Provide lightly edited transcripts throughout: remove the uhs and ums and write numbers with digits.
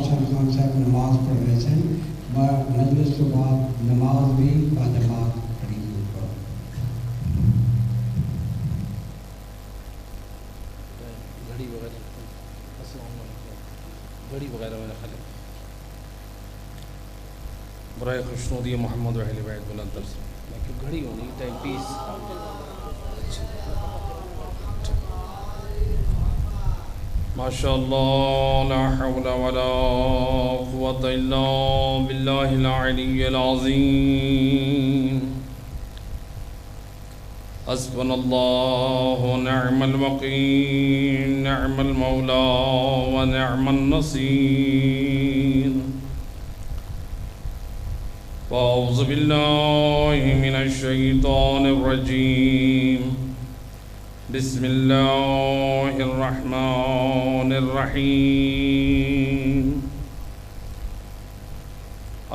حسن خان صاحب نماز پڑھ رہے تھے، مجلس کے بعد نماز بھی باجماعت پڑھی گئی۔ گھڑی وغیرہ گھڑی وغیرہ میں رکھا لیں برائے خوشنودی محمد و اہل بیت بلند تر سے گھڑی ہونی ٹائم پیس۔ ماشاء اللہ لا حول ولا قوة الا باللہ العلی العظیم۔ حسبنا اللہ ونعم الوکیل، نعم المولا ونعم النصیر۔ فاعوذ باللہ من الشیطان الرجیم، بسم اللہ الرحمن الرحیم۔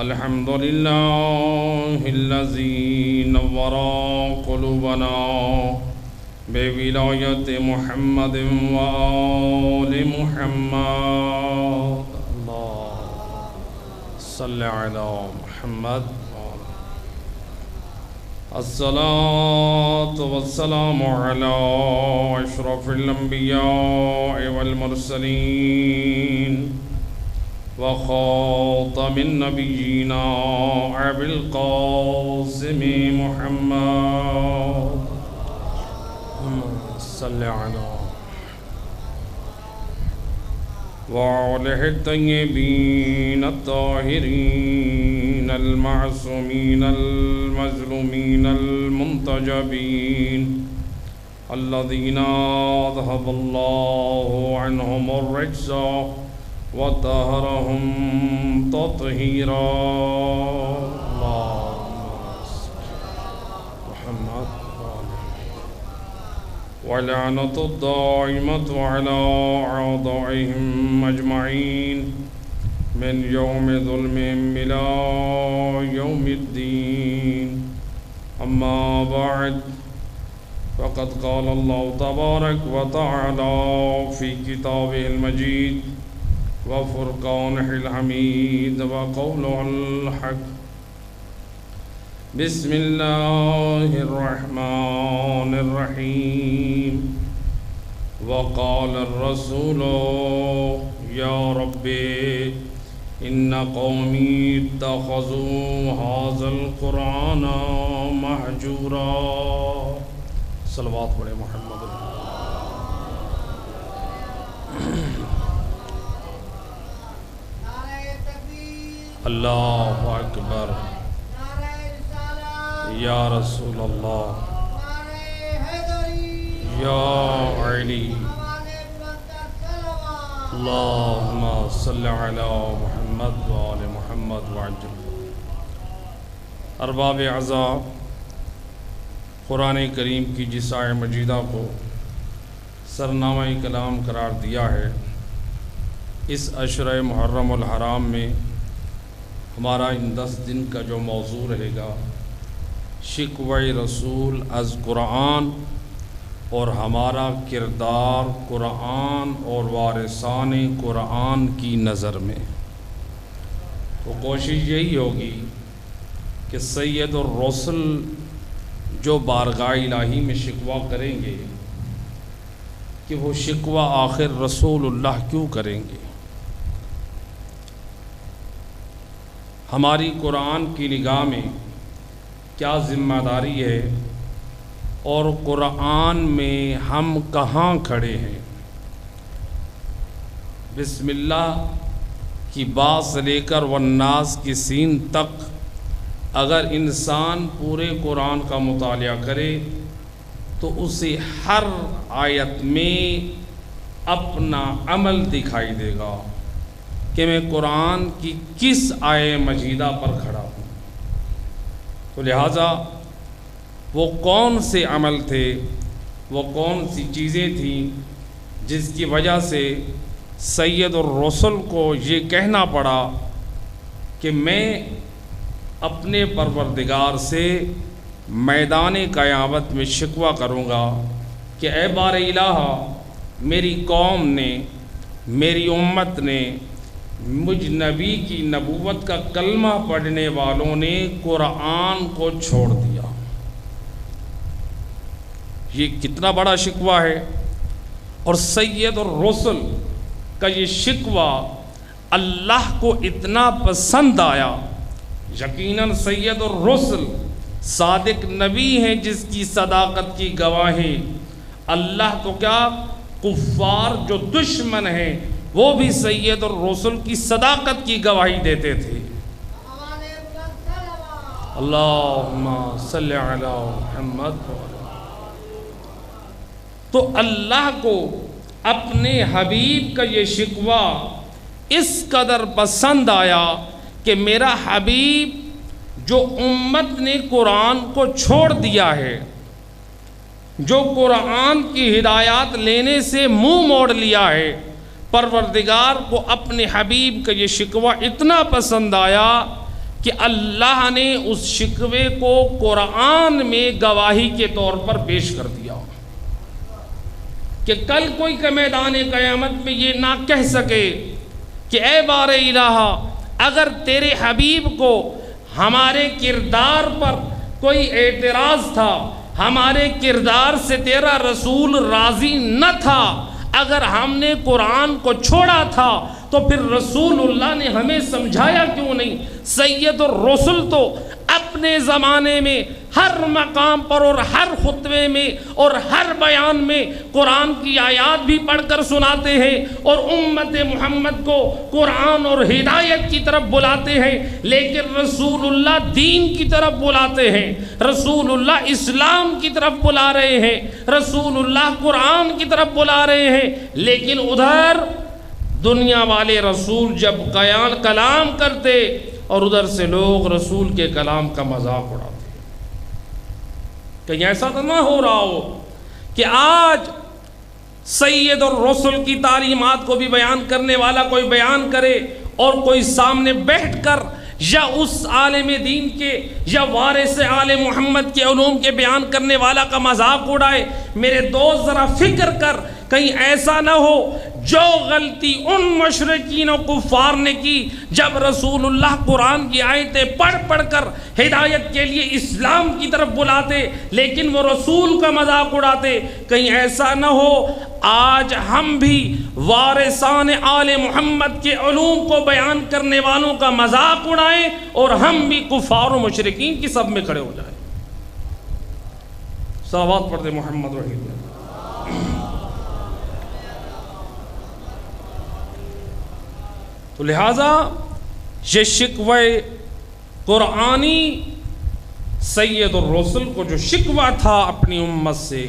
الحمد للہ الذی نور قلوبنا بولایت محمد و آل محمد۔ اللہم صلی علی محمد۔ الصلاة والسلام على أشرف الأنبياء والمرسلين وخاتم النبيين أبي القاسم محمد صلى على وآله الطيبين الطاهرين المعصومين المظلومين المنتجبين الذين أذهب الله عنهم الرجس وطهرهم تطهيرا۔ محمد ولعنة الدائمة على أعدائهم أجمعين من يوم ظلمهم إلى يوم الدين۔ أما بعد، فقد قال الله تبارك وتعالى في كتابه المجيد وفرقانه الحميد وقوله الحق، بسم اللہ الرحمن الرحیم۔ وقال الرسول یا رب ان قومی اتخذوا هذا القرآن مہجورا۔ صلوات پڑھے محمد۔ اللہ اکبر، یا رسول اللہ، یا علی، اللہم صلی علی محمد و آل محمد وعجل۔ ارباب اعزاء، قرآن کریم کی جس آیہ مجیدہ کو سرنامہ کلام قرار دیا ہے، اس عشرہ محرم الحرام میں ہمارا ان 10 دن کا جو موضوع رہے گا، شکوہ رسول از قرآن اور ہمارا کردار قرآن اور وارثان قرآن کی نظر میں۔ تو کوشش یہی ہوگی کہ سید الرسل جو بارگاہ الہی میں شکوہ کریں گے کہ وہ شکوہ آخر رسول اللہ کیوں کریں گے؟ ہماری قرآن کی نگاہ میں کیا ذمہ داری ہے اور قرآن میں ہم کہاں کھڑے ہیں؟ بسم اللہ کی بات سے لے کر والناس کی سین تک اگر انسان پورے قرآن کا مطالعہ کرے تو اسے ہر آیت میں اپنا عمل دکھائی دے گا کہ میں قرآن کی کس آیہ مجیدہ پر کھڑا ہوں۔ تو لہٰذا وہ کون سے عمل تھے، وہ کون سی چیزیں تھیں جس کی وجہ سے سید الرسل کو یہ کہنا پڑا کہ میں اپنے پروردگار سے میدان قیامت میں شکوہ کروں گا کہ اے بار الہ، میری قوم نے، میری امت نے مجھ نبی کی نبوت کا کلمہ پڑھنے والوں نے قرآن کو چھوڑ دیا۔ یہ کتنا بڑا شکوہ ہے، اور سید الرسل کا یہ شکوہ اللہ کو اتنا پسند آیا۔ یقیناً سید الرسل صادق نبی ہیں جس کی صداقت کی گواہی اللہ تو کیا، کفار جو دشمن ہیں وہ بھی سید الرسل کی صداقت کی گواہی دیتے تھے۔ اللہم صلی علی محمد۔ تو اللہ کو اپنے حبیب کا یہ شکوہ اس قدر پسند آیا کہ میرا حبیب جو امت نے قرآن کو چھوڑ دیا ہے، جو قرآن کی ہدایات لینے سے منہ موڑ لیا ہے، پروردگار کو اپنے حبیب کا یہ شکوہ اتنا پسند آیا کہ اللہ نے اس شکوے کو قرآن میں گواہی کے طور پر پیش کر دیا کہ کل کوئی کہ میدان قیامت میں یہ نہ کہہ سکے کہ اے بار الہ، اگر تیرے حبیب کو ہمارے کردار پر کوئی اعتراض تھا، ہمارے کردار سے تیرا رسول راضی نہ تھا، اگر ہم نے قرآن کو چھوڑا تھا تو پھر رسول اللہ نے ہمیں سمجھایا کیوں نہیں؟ سید الرسل تو اپنے زمانے میں ہر مقام پر اور ہر خطبے میں اور ہر بیان میں قرآن کی آیات بھی پڑھ کر سناتے ہیں اور امت محمد کو قرآن اور ہدایت کی طرف بلاتے ہیں، لیکن رسول اللہ دین کی طرف بلاتے ہیں، رسول اللہ اسلام کی طرف بلا رہے ہیں، رسول اللہ قرآن کی طرف بلا رہے ہیں، لیکن ادھر دنیا والے رسول جب کلام کرتے اور ادھر سے لوگ رسول کے کلام کا مذاق اڑاتے۔ کہیں ایسا تو نہ ہو رہا ہو کہ آج سید الرسل کی تعلیمات کو بھی بیان کرنے والا کوئی بیان کرے اور کوئی سامنے بیٹھ کر یا اس عالم دین کے یا وارث آل محمد کے علوم کے بیان کرنے والا کا مذاق اڑائے۔ میرے دوست ذرا فکر کر، کہیں ایسا نہ ہو جو غلطی ان مشرکین و کفار نے کی جب رسول اللہ قرآن کی آیتیں پڑھ پڑھ کر ہدایت کے لیے اسلام کی طرف بلاتے لیکن وہ رسول کا مذاق اڑاتے، کہیں ایسا نہ ہو آج ہم بھی وارثان آل محمد کے علوم کو بیان کرنے والوں کا مذاق اڑائیں اور ہم بھی کفار و مشرکین کی صف میں کھڑے ہو جائیں۔ صلوات پڑھ دے محمد رحیم اللہ۔ تو لہٰذا یہ شکوہ قرآنی سید الرسل کو جو شکوہ تھا اپنی امت سے،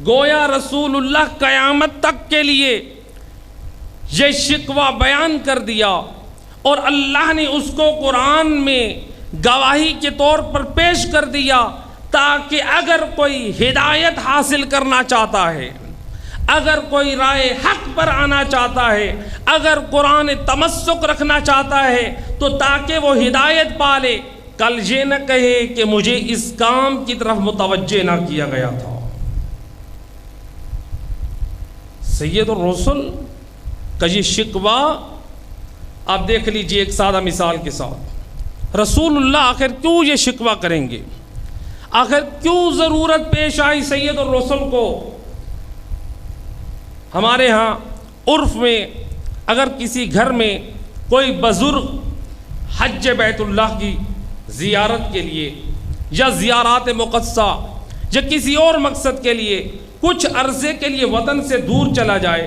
گویا رسول اللہ قیامت تک کے لیے یہ شکوہ بیان کر دیا اور اللہ نے اس کو قرآن میں گواہی کے طور پر پیش کر دیا تاکہ اگر کوئی ہدایت حاصل کرنا چاہتا ہے، اگر کوئی رائے حق پر آنا چاہتا ہے، اگر قرآن تمسک رکھنا چاہتا ہے تو تاکہ وہ ہدایت پالے، کل یہ نہ کہے کہ مجھے اس کام کی طرف متوجہ نہ کیا گیا تھا۔ سید الرسل کا یہ شکوہ آپ دیکھ لیجئے ایک سادہ مثال کے ساتھ۔ رسول اللہ آخر کیوں یہ شکوہ کریں گے؟ آخر کیوں ضرورت پیش آئی سید الرسل کو؟ ہمارے ہاں عرف میں اگر کسی گھر میں کوئی بزرگ حج بیت اللہ کی زیارت کے لیے یا زیارات مقدسہ یا کسی اور مقصد کے لیے کچھ عرصے کے لیے وطن سے دور چلا جائے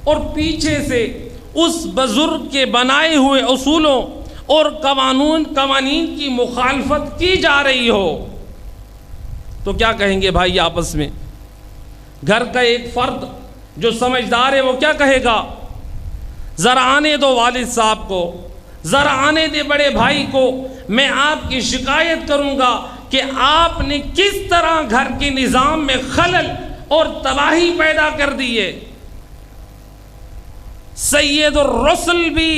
اور پیچھے سے اس بزرگ کے بنائے ہوئے اصولوں اور قوانین کی مخالفت کی جا رہی ہو تو کیا کہیں گے بھائی آپس میں؟ گھر کا ایک فرد جو سمجھدار ہے وہ کیا کہے گا؟ ذرا آنے دو والد صاحب کو، ذرا آنے دے بڑے بھائی کو، میں آپ کی شکایت کروں گا کہ آپ نے کس طرح گھر کے نظام میں خلل اور تباہی پیدا کر دی ہے۔ سید الرسل بھی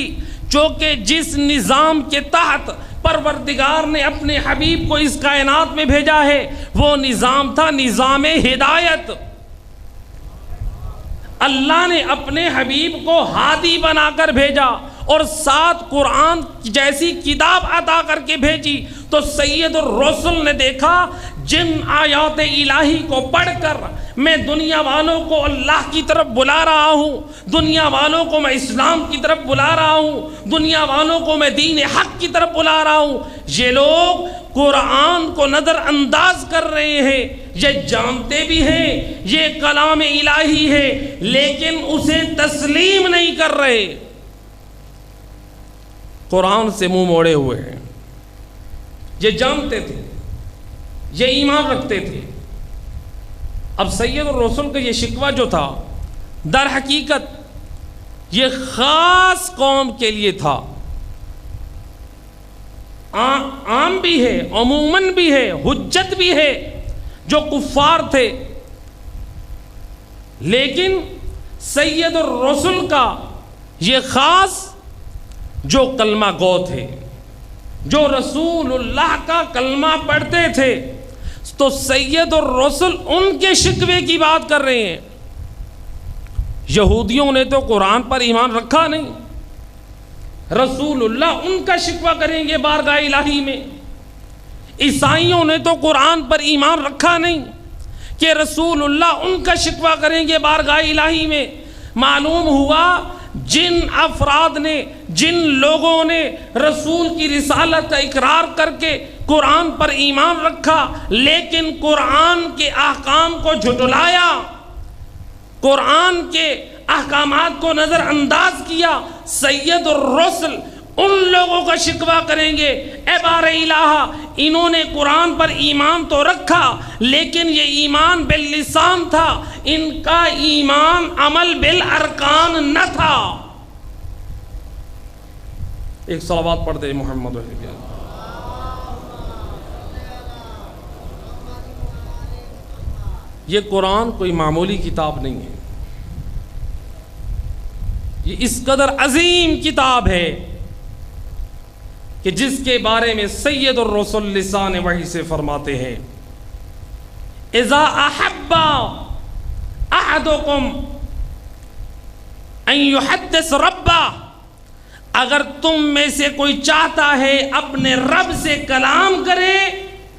چونکہ جس نظام کے تحت پروردگار نے اپنے حبیب کو اس کائنات میں بھیجا ہے وہ نظام تھا نظام ہدایت۔ اللہ نے اپنے حبیب کو ہادی بنا کر بھیجا اور ساتھ قرآن جیسی کتاب عطا کر کے بھیجی، تو سید الرسل نے دیکھا جن آیات الہی کو پڑھ کر میں دنیا والوں کو اللہ کی طرف بلا رہا ہوں، دنیا والوں کو میں اسلام کی طرف بلا رہا ہوں، دنیا والوں کو میں دین حق کی طرف بلا رہا ہوں، یہ لوگ قرآن کو نظر انداز کر رہے ہیں، یہ جانتے بھی ہیں یہ کلام الہی ہے لیکن اسے تسلیم نہیں کر رہے، قرآن سے منہ موڑے ہوئے ہیں۔ یہ جانتے تھے، یہ ایمان رکھتے تھے۔ اب سید الرسل کا یہ شکوہ جو تھا در حقیقت یہ خاص قوم کے لیے تھا، عام بھی ہے، عموماً بھی ہے، حجت بھی ہے جو کفار تھے، لیکن سید الرسل کا یہ خاص جو کلمہ گو تھے، جو رسول اللہ کا کلمہ پڑھتے تھے، تو سید الرسل ان کے شکوے کی بات کر رہے ہیں۔ یہودیوں نے تو قرآن پر ایمان رکھا نہیں، رسول اللہ ان کا شکوہ کریں گے بارگاہ الہی میں۔ عیسائیوں نے تو قرآن پر ایمان رکھا نہیں کہ رسول اللہ ان کا شکوہ کریں گے بارگاہ الہی میں۔ معلوم ہوا جن افراد نے، جن لوگوں نے رسول کی رسالت کا اقرار کر کے قرآن پر ایمان رکھا لیکن قرآن کے احکام کو جھٹلایا، قرآن کے احکامات کو نظر انداز کیا، سید الرسل ان لوگوں کا شکوہ کریں گے، اے بار الہ انہوں نے قرآن پر ایمان تو رکھا لیکن یہ ایمان باللسان تھا، ان کا ایمان عمل بالارکان نہ تھا۔ ایک صلوات پڑھ دے محمد وحید۔ یہ قرآن کوئی معمولی کتاب نہیں ہے، یہ اس قدر عظیم کتاب ہے کہ جس کے بارے میں سید الرسل لسان وحی سے فرماتے ہیں اذا احب احدکم ان یحدث ربہ، اگر تم میں سے کوئی چاہتا ہے اپنے رب سے کلام کرے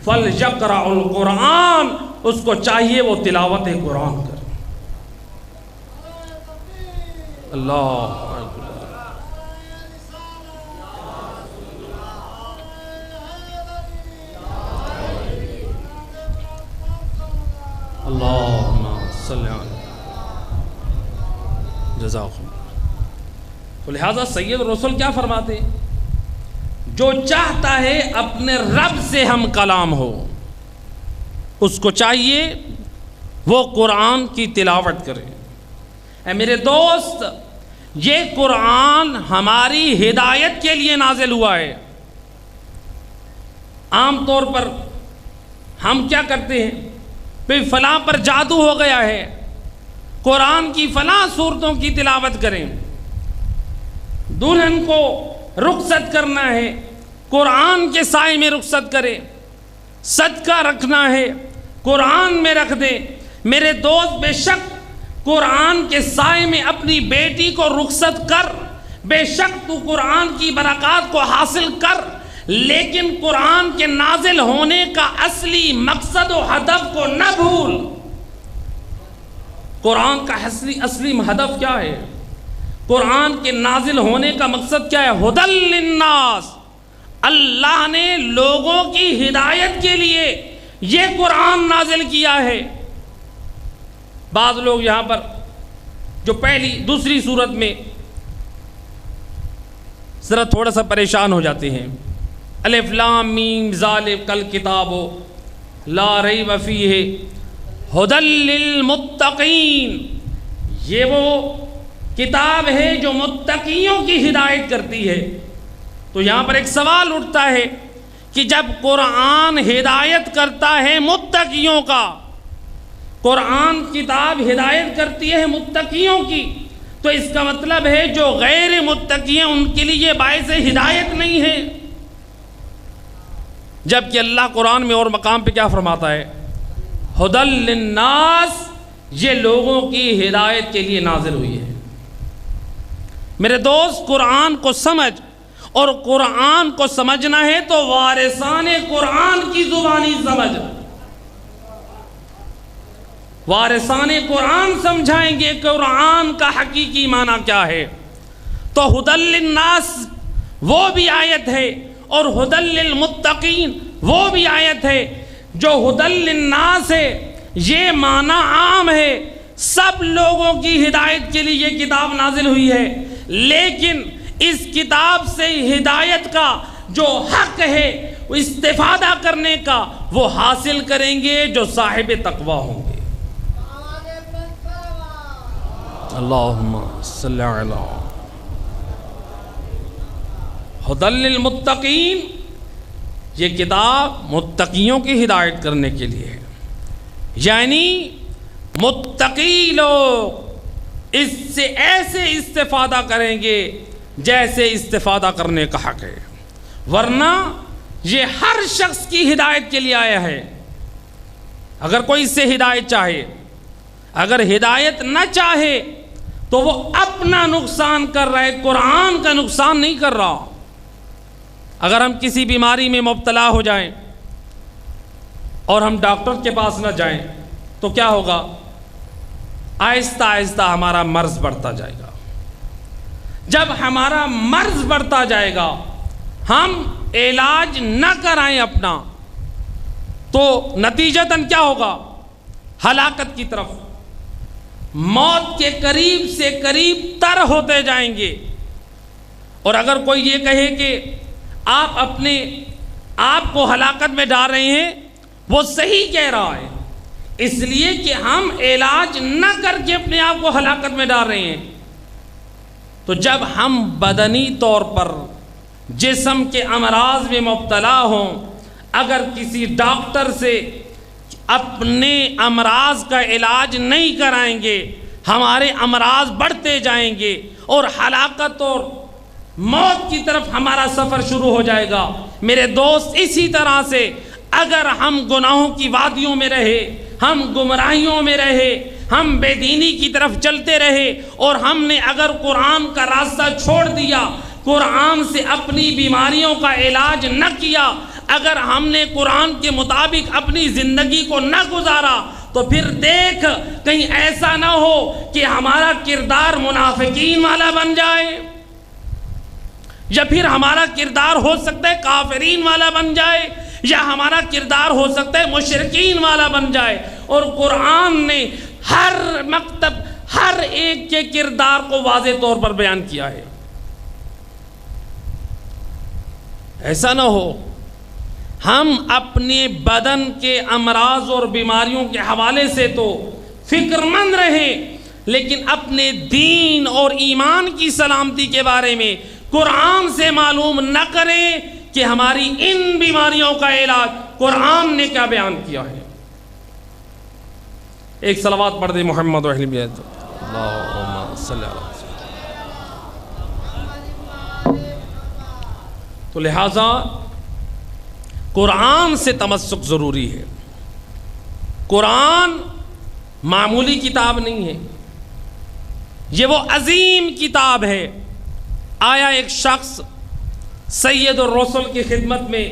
فَلْيَقْرَعُ الْقُرْآنَ، اس کو چاہیے وہ تلاوت قرآن کرے۔ اللہ اللہم صلی علی جزاکم۔ تو لہذا سید رسول کیا فرماتے ہیں؟ جو چاہتا ہے اپنے رب سے ہم کلام ہو، اس کو چاہیے وہ قرآن کی تلاوت کرے۔ اے میرے دوست، یہ قرآن ہماری ہدایت کے لیے نازل ہوا ہے۔ عام طور پر ہم کیا کرتے ہیں؟ بھئی فلاں پر جادو ہو گیا ہے، قرآن کی فلاں صورتوں کی تلاوت کریں، دلہن کو رخصت کرنا ہے قرآن کے سائے میں رخصت کرے، صدقہ رکھنا ہے قرآن میں رکھ دے۔ میرے دوست، بے شک قرآن کے سائے میں اپنی بیٹی کو رخصت کر، بے شک تو قرآن کی برکات کو حاصل کر، لیکن قرآن کے نازل ہونے کا اصلی مقصد و ہدف کو نہ بھول۔ قرآن کا اصلی ہدف کیا ہے؟ قرآن کے نازل ہونے کا مقصد کیا ہے؟ ہدی للناس، اللہ نے لوگوں کی ہدایت کے لیے یہ قرآن نازل کیا ہے۔ بعض لوگ یہاں پر جو دوسری صورت میں ذرا تھوڑا سا پریشان ہو جاتے ہیں، الف لام میم ذالک الکتاب لا ریب فیہ ھدی للمتقین، یہ وہ کتاب ہے جو متقیوں کی ہدایت کرتی ہے۔ تو یہاں پر ایک سوال اٹھتا ہے کہ جب قرآن ہدایت کرتا ہے متقیوں کا، قرآن کتاب ہدایت کرتی ہے متقیوں کی، تو اس کا مطلب ہے جو غیر متقی ہیں ان کے لیے باعث ہدایت نہیں ہے۔ جبکہ اللہ قرآن میں اور مقام پہ کیا فرماتا ہے؟ ھدی للناس، یہ لوگوں کی ہدایت کے لیے نازل ہوئی ہے۔ میرے دوست قرآن کو سمجھ، اور قرآن کو سمجھنا ہے تو وارثان قرآن کی زبانی سمجھ۔ وارثان قرآن سمجھائیں گے قرآن کا حقیقی معنی کیا ہے۔ تو ہدی للناس وہ بھی آیت ہے، اور ہدی للمتقین وہ بھی آیت ہے۔ جو ہدی للناس ہے یہ معنی عام ہے، سب لوگوں کی ہدایت کے لیے یہ کتاب نازل ہوئی ہے، لیکن اس کتاب سے ہدایت کا جو حق ہے وہ استفادہ کرنے کا وہ حاصل کریں گے جو صاحب تقوی ہوں گے۔ اللہم صلی علی ہدی للمتقین، یہ کتاب متقیوں کی ہدایت کرنے کے لیے ہے، یعنی متقی لوگ اس سے ایسے استفادہ کریں گے جیسے استفادہ کرنے کا حق ہے، ورنہ یہ ہر شخص کی ہدایت کے لیے آیا ہے۔ اگر کوئی اس سے ہدایت چاہے، اگر ہدایت نہ چاہے تو وہ اپنا نقصان کر رہا ہے، قرآن کا نقصان نہیں کر رہا۔ اگر ہم کسی بیماری میں مبتلا ہو جائیں اور ہم ڈاکٹر کے پاس نہ جائیں تو کیا ہوگا؟ آہستہ آہستہ ہمارا مرض بڑھتا جائے گا۔ جب ہمارا مرض بڑھتا جائے گا، ہم علاج نہ کرائیں اپنا، تو نتیجتاً کیا ہوگا؟ ہلاکت کی طرف، موت کے قریب سے قریب تر ہوتے جائیں گے۔ اور اگر کوئی یہ کہے کہ آپ اپنے آپ کو ہلاکت میں ڈال رہے ہیں، وہ صحیح کہہ رہا ہے، اس لیے کہ ہم علاج نہ کر کے اپنے آپ کو ہلاکت میں ڈال رہے ہیں۔ تو جب ہم بدنی طور پر جسم کے امراض میں مبتلا ہوں، اگر کسی ڈاکٹر سے اپنے امراض کا علاج نہیں کرائیں گے، ہمارے امراض بڑھتے جائیں گے اور ہلاکت اور موت کی طرف ہمارا سفر شروع ہو جائے گا۔ میرے دوست، اسی طرح سے اگر ہم گناہوں کی وادیوں میں رہے، ہم گمراہیوں میں رہے، ہم بے دینی کی طرف چلتے رہے، اور ہم نے اگر قرآن کا راستہ چھوڑ دیا، قرآن سے اپنی بیماریوں کا علاج نہ کیا، اگر ہم نے قرآن کے مطابق اپنی زندگی کو نہ گزارا، تو پھر دیکھ کہیں ایسا نہ ہو کہ ہمارا کردار منافقین والا بن جائے، یا پھر ہمارا کردار ہو سکتا ہے کافرین والا بن جائے، یا ہمارا کردار ہو سکتا ہے مشرکین والا بن جائے۔ اور قرآن نے ہر مکتب، ہر ایک کے کردار کو واضح طور پر بیان کیا ہے۔ ایسا نہ ہو ہم اپنے بدن کے امراض اور بیماریوں کے حوالے سے تو فکر مند رہیں، لیکن اپنے دین اور ایمان کی سلامتی کے بارے میں قرآن سے معلوم نہ کریں کہ ہماری ان بیماریوں کا علاج قرآن نے کیا بیان کیا ہے۔ ایک صلوات پڑھ دے محمد و اہل بیت، اللہم صلی اللہ علیہ وسلم۔ تو لہٰذا قرآن سے تمسک ضروری ہے۔ قرآن معمولی کتاب نہیں ہے، یہ وہ عظیم کتاب ہے۔ آیا ایک شخص سید الرسل کی خدمت میں،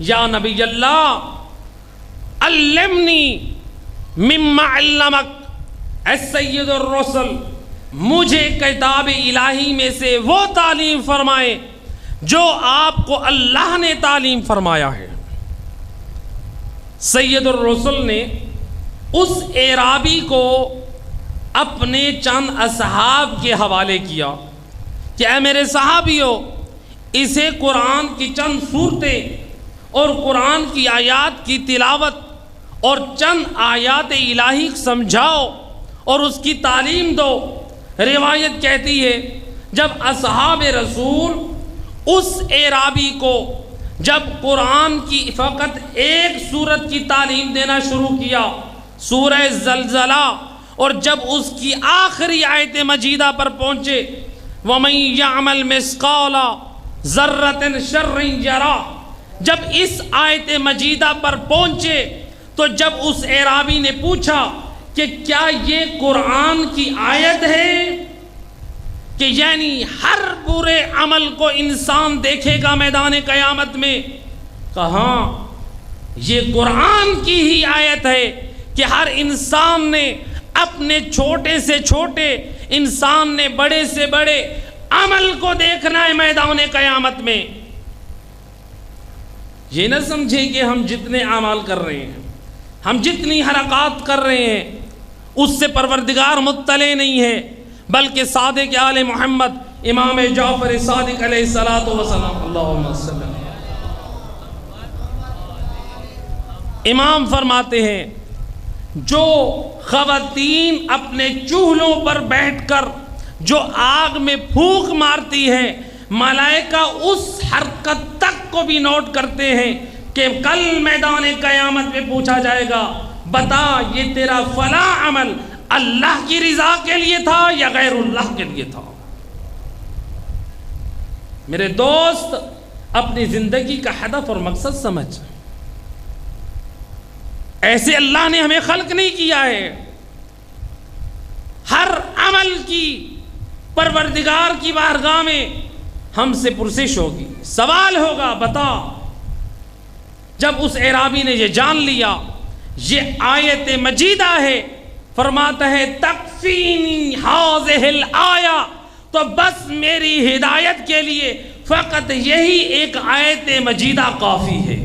یا نبی اللہ علمنی مما علمک، اے سید الرسل مجھے کتاب الہی میں سے وہ تعلیم فرمائے جو آپ کو اللہ نے تعلیم فرمایا ہے۔ سید الرسل نے اس اعرابی کو اپنے چند اصحاب کے حوالے کیا کہ اے میرے صحابیو، اسے قرآن کی چند صورتیں اور قرآن کی آیات کی تلاوت اور چند آیات الہی سمجھاؤ اور اس کی تعلیم دو۔ روایت کہتی ہے جب اصحاب رسول اس اعرابی کو جب قرآن کی فقط ایک سورت کی تعلیم دینا شروع کیا، سورہ زلزلہ، اور جب اس کی آخری آیت مجیدہ پر پہنچے، وَمَن يَعْمَلْ مِثْقَالَ ذَرَّةٍ شَرٍّ يَرَهُ، جب اس آیت مجیدہ پر پہنچے تو جب اس اعرابی نے پوچھا کہ کیا یہ قرآن کی آیت ہے؟ کہ یعنی ہر برے عمل کو انسان دیکھے گا میدان قیامت میں؟ کہاں؟ یہ قرآن کی ہی آیت ہے کہ ہر انسان نے اپنے چھوٹے سے چھوٹے، انسان نے بڑے سے بڑے عمل کو دیکھنا ہے میدان قیامت میں۔ یہ نہ سمجھے کہ ہم جتنے اعمال کر رہے ہیں، ہم جتنی حرکات کر رہے ہیں، اس سے پروردگار مطلع نہیں ہے، بلکہ صادق آل محمد امام جعفر صادق علیہ الصلوۃ والسلام اللہم صلی اللہ علیہ وسلم امام فرماتے ہیں جو خواتین اپنے چولہوں پر بیٹھ کر جو آگ میں پھونک مارتی ہے، ملائکہ اس حرکت تک کو بھی نوٹ کرتے ہیں کہ کل میدان قیامت میں پوچھا جائے گا، بتا یہ تیرا فلاں عمل اللہ کی رضا کے لیے تھا یا غیر اللہ کے لیے تھا؟ میرے دوست، اپنی زندگی کا ہدف اور مقصد سمجھ۔ ایسے اللہ نے ہمیں خلق نہیں کیا ہے۔ ہر عمل کی پروردگار کی بارگاہ میں ہم سے پرسش ہوگی، سوال ہوگا، بتا۔ جب اس اعرابی نے یہ جان لیا یہ آیت مجیدہ ہے، فرماتا ہے تکفینی ہذہ الآیہ، تو بس میری ہدایت کے لیے فقط یہی ایک آیت مجیدہ کافی ہے۔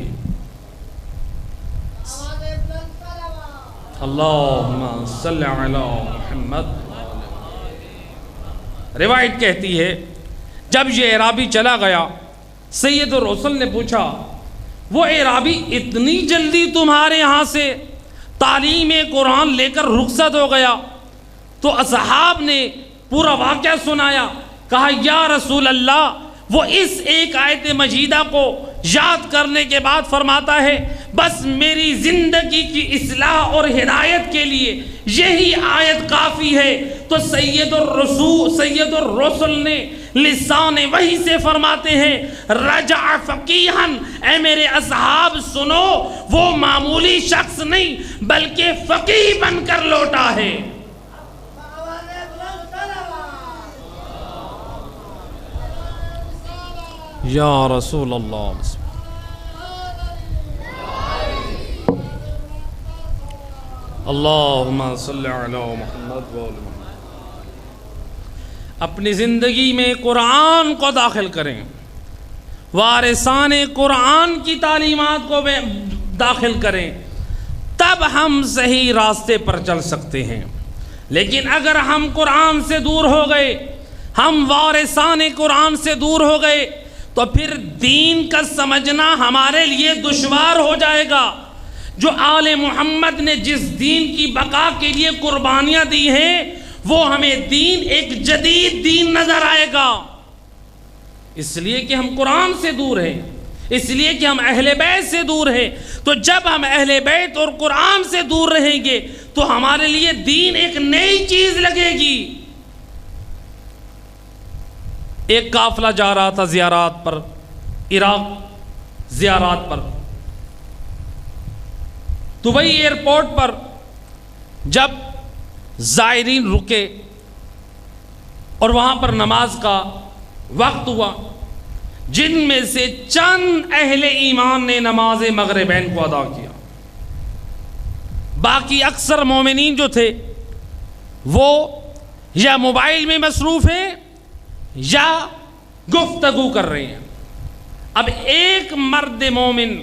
اللہم صلی علی محمد۔ روایت کہتی ہے جب یہ اعرابی چلا گیا، سید الرسل نے پوچھا وہ اعرابی اتنی جلدی تمہارے ہاں سے تعلیم قرآن لے کر رخصت ہو گیا؟ تو اصحاب نے پورا واقعہ سنایا، کہا یا رسول اللہ، وہ اس ایک آیت مجیدہ کو یاد کرنے کے بعد فرماتا ہے بس میری زندگی کی اصلاح اور ہدایت کے لیے یہی آیت کافی ہے۔ تو سید الرسل نے لسان وحی سے فرماتے ہیں رجع فقیہن، اے میرے اصحاب سنو، وہ معمولی شخص نہیں بلکہ فقیہ بن کر لوٹا ہے۔ یا رسول اللہ، اللہم صلی علی محمد و آل محمد۔ اپنی زندگی میں قرآن کو داخل کریں، وارثان قرآن کی تعلیمات کو داخل کریں، تب ہم صحیح راستے پر چل سکتے ہیں۔ لیکن اگر ہم قرآن سے دور ہو گئے، ہم وارثان قرآن سے دور ہو گئے، تو پھر دین کا سمجھنا ہمارے لیے دشوار ہو جائے گا۔ جو آل محمد نے جس دین کی بقا کے لیے قربانیاں دی ہیں، وہ ہمیں دین ایک جدید دین نظر آئے گا۔ اس لیے کہ ہم قرآن سے دور ہیں، اس لیے کہ ہم اہل بیت سے دور ہیں۔ تو جب ہم اہل بیت اور قرآن سے دور رہیں گے تو ہمارے لیے دین ایک نئی چیز لگے گی۔ ایک قافلہ جا رہا تھا زیارات پر، عراق زیارات پر۔ دبئی ایئرپورٹ پر جب زائرین رکے اور وہاں پر نماز کا وقت ہوا، جن میں سے چند اہل ایمان نے نماز مغربین کو ادا کیا، باقی اکثر مومنین جو تھے وہ یا موبائل میں مصروف ہیں یا گفتگو کر رہے ہیں۔ اب ایک مرد مومن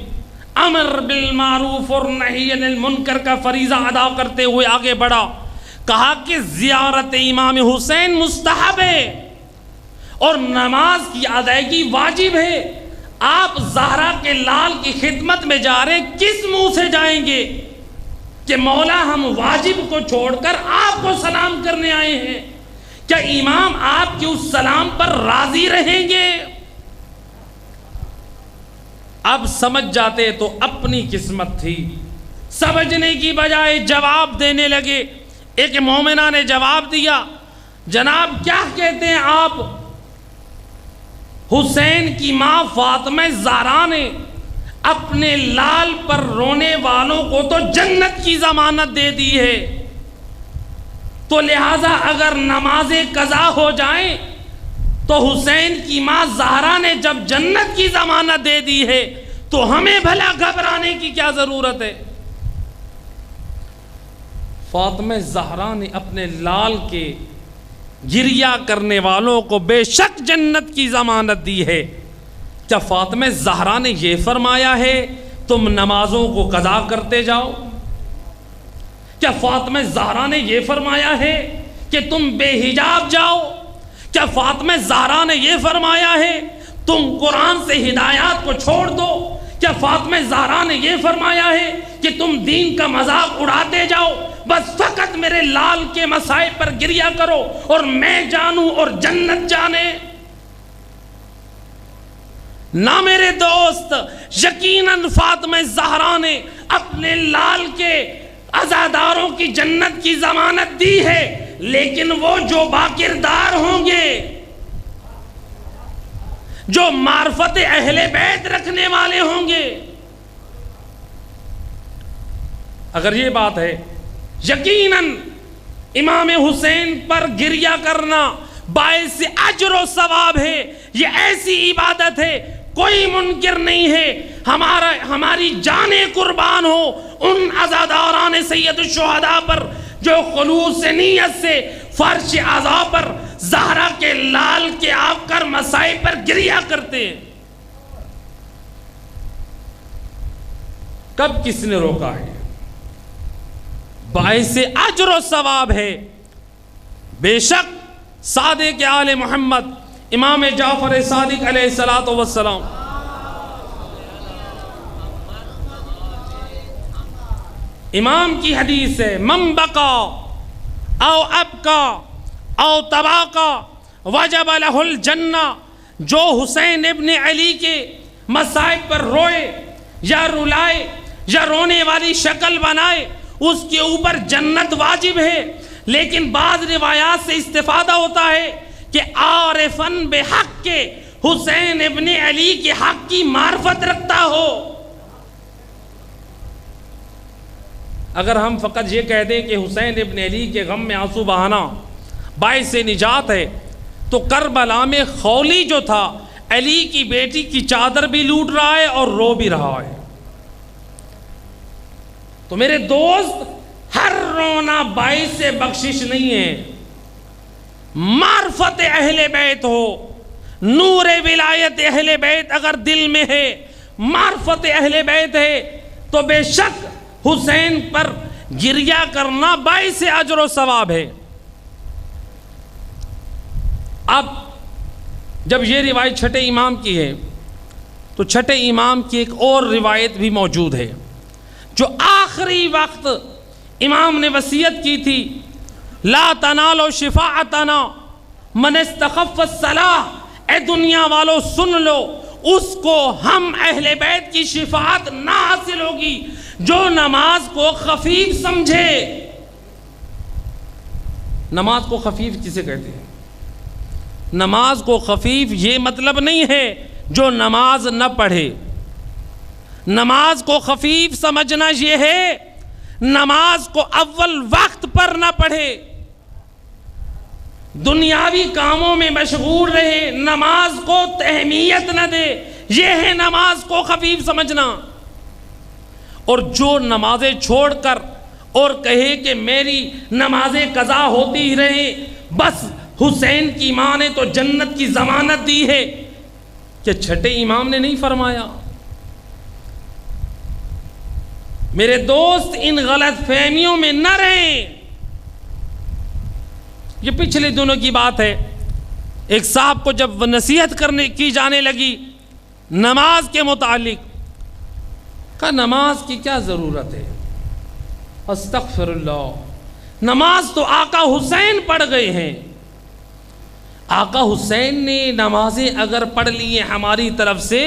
امر بالمعروف اور نہی عن المنکر کا فریضہ ادا کرتے ہوئے آگے بڑھا، کہا کہ زیارت امام حسین مستحب ہے اور نماز کی ادائیگی واجب ہے۔ آپ زہرا کے لال کی خدمت میں جا رہے، کس منہ سے جائیں گے کہ مولا ہم واجب کو چھوڑ کر آپ کو سلام کرنے آئے ہیں؟ کیا امام آپ کے اس سلام پر راضی رہیں گے؟ اب سمجھ جاتے تو اپنی قسمت تھی، سمجھنے کی بجائے جواب دینے لگے۔ ایک مومنہ نے جواب دیا، جناب کیا کہتے ہیں آپ؟ حسین کی ماں فاطمہ زہرا نے اپنے لال پر رونے والوں کو تو جنت کی ضمانت دے دی ہے، تو لہٰذا اگر نمازیں قضا ہو جائیں تو حسین کی ماں زہرا نے جب جنت کی ضمانت دے دی ہے تو ہمیں بھلا گھبرانے کی کیا ضرورت ہے؟ فاطمہ زہرا نے اپنے لال کے گریہ کرنے والوں کو بے شک جنت کی ضمانت دی ہے. کیا فاطمہ زہرا نے یہ فرمایا ہے تم نمازوں کو قضا کرتے جاؤ؟ کیا فاطمہ زہرا نے یہ فرمایا ہے کہ تم بے حجاب جاؤ؟ کیا فاطمہ زہرا نے یہ فرمایا ہے تم قرآن سے ہدایات کو چھوڑ دو؟ کیا فاطمہ زہرا نے یہ فرمایا ہے کہ تم دین کا مذاق اڑاتے جاؤ؟ بس فقط میرے لال کے مصائب پر گریہ کرو اور میں جانوں اور جنت جانے. نہ میرے دوست، یقیناً فاطمہ زہرا نے اپنے لال کے عزاداروں کی جنت کی ضمانت دی ہے، لیکن وہ جو باکردار ہوں گے، جو معرفت اہل بیت رکھنے والے ہوں گے. اگر یہ بات ہے، یقیناً امام حسین پر گریہ کرنا باعث اجر و ثواب ہے. یہ ایسی عبادت ہے کوئی منکر نہیں ہے. ہماری جانیں قربان ہو ان عزاداران سید الشہداء پر جو خلوص نیت سے فرش عزا پر زہرا کے لال کے آپ کر مصائب پر گریہ کرتے ہیں. کب کس نے روکا ہے؟ باعث اجر و ثواب ہے. بے شک صادق آل محمد امام جعفر صادق علیہ السلام امام کی حدیث ہے، من بقا او ابقا او تباقا وجب لہ الجنہ. جو حسین ابن علی کے مصائب پر روئے یا رلائے یا رونے والی شکل بنائے اس کے اوپر جنت واجب ہے. لیکن بعض روایات سے استفادہ ہوتا ہے کہ عارفاً بحق کے حسین ابن علی کے حق کی معرفت رکھتا ہو. اگر ہم فقط یہ کہہ دیں کہ حسین ابن علی کے غم میں آنسو بہانا باعث نجات ہے، تو کربلا میں خولی جو تھا علی کی بیٹی کی چادر بھی لوٹ رہا ہے اور رو بھی رہا ہے. تو میرے دوست، ہر رونا باعث بخشش نہیں ہے. معرفت اہل بیت ہو، نور ولایت اہل بیت اگر دل میں ہے، معرفت اہل بیت ہے، تو بے شک حسین پر گریہ کرنا باعث اجر و ثواب ہے. اب جب یہ روایت چھٹے امام کی ہے تو چھٹے امام کی ایک اور روایت بھی موجود ہے جو آخری وقت امام نے وصیت کی تھی، لا تنالوا شفاعتنا من استخف الصلاح. اے دنیا والو سن لو، اس کو ہم اہل بیت کی شفاعت نہ حاصل ہوگی جو نماز کو خفیف سمجھے. نماز کو خفیف کسے کہتے ہیں؟ نماز کو خفیف یہ مطلب نہیں ہے جو نماز نہ پڑھے. نماز کو خفیف سمجھنا یہ ہے نماز کو اول وقت پر نہ پڑھے، دنیاوی کاموں میں مشغول رہے، نماز کو اہمیت نہ دے. یہ ہے نماز کو خفیف سمجھنا. اور جو نمازیں چھوڑ کر اور کہے کہ میری نمازیں قضا ہوتی ہی رہیں، بس حسین کی ماں نے تو جنت کی ضمانت دی ہے. کہ چھٹے امام نے نہیں فرمایا؟ میرے دوست، ان غلط فہمیوں میں نہ رہیں. یہ پچھلے دنوں کی بات ہے، ایک صاحب کو جب نصیحت کرنے کی جانے لگی نماز کے متعلق، کہا نماز کی کیا ضرورت ہے؟ استغفر اللہ، نماز تو آقا حسین پڑھ گئے ہیں. آقا حسین نے نمازیں اگر پڑھ لی ہیں ہماری طرف سے،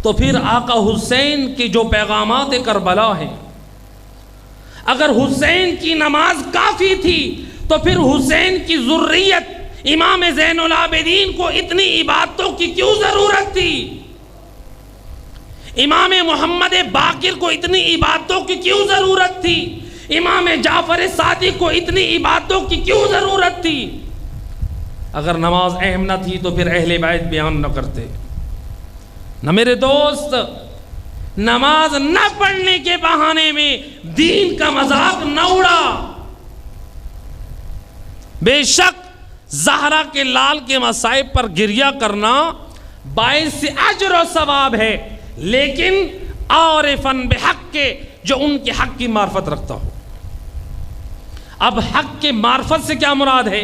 تو پھر آقا حسین کے جو پیغامات کربلا ہیں، اگر حسین کی نماز کافی تھی تو پھر حسین کی ذریت امام زین العابدین کو اتنی عبادتوں کی کیوں ضرورت تھی؟ امام محمد باقر کو اتنی عبادتوں کی کیوں ضرورت تھی؟ امام جعفر صادق کو اتنی عبادتوں کی کیوں ضرورت تھی؟ اگر نماز اہم نہ تھی تو پھر اہل بیت بیان نہ کرتے. نہ میرے دوست نماز نہ پڑھنے کے بہانے میں دین کا مذاق نہ اڑا. بے شک زہرا کے لال کے مصائب پر گریہ کرنا باعث اجر و ثواب ہے، لیکن عارفاً بحق کے جو ان کے حق کی معرفت رکھتا ہو. اب حق کے معرفت سے کیا مراد ہے؟